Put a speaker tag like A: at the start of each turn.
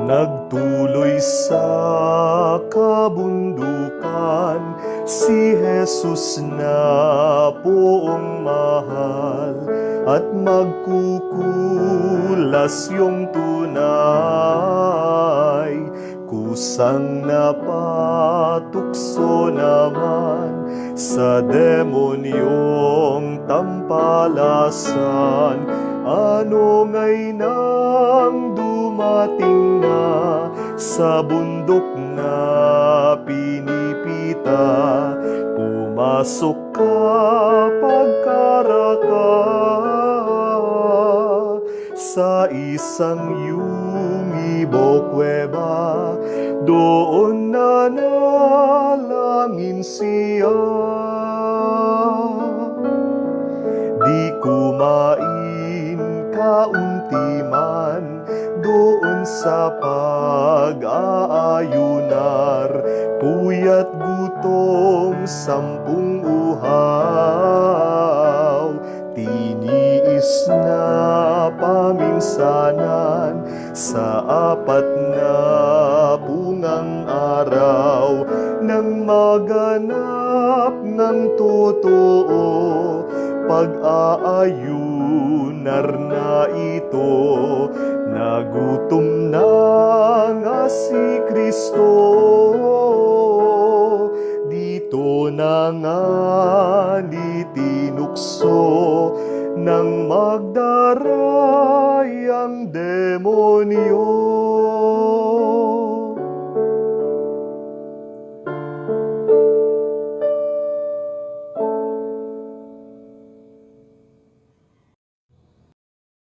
A: Nagtuloy sa kabundukan si Jesus na poong mahal, at magkukulas yung tunay. Kusang napatukso naman sa demonyong tampalasan. Ano nga'y nang dumating na sa bundok na pinipita, pumasok ka pagkaraka sa isang Yumibo kuweba. Doon nanalangin siya, di kumain kaunti man doon sa pag-aayunar. Puyat gutom 10 uhaw, tiniis na paminsanan sa 4 na pungang araw. Nang maganap ng totoo, pag-aayunar na ito, nagutom na nga si Kristo. Dito na nga tinukso ng magdaray ang demonyo.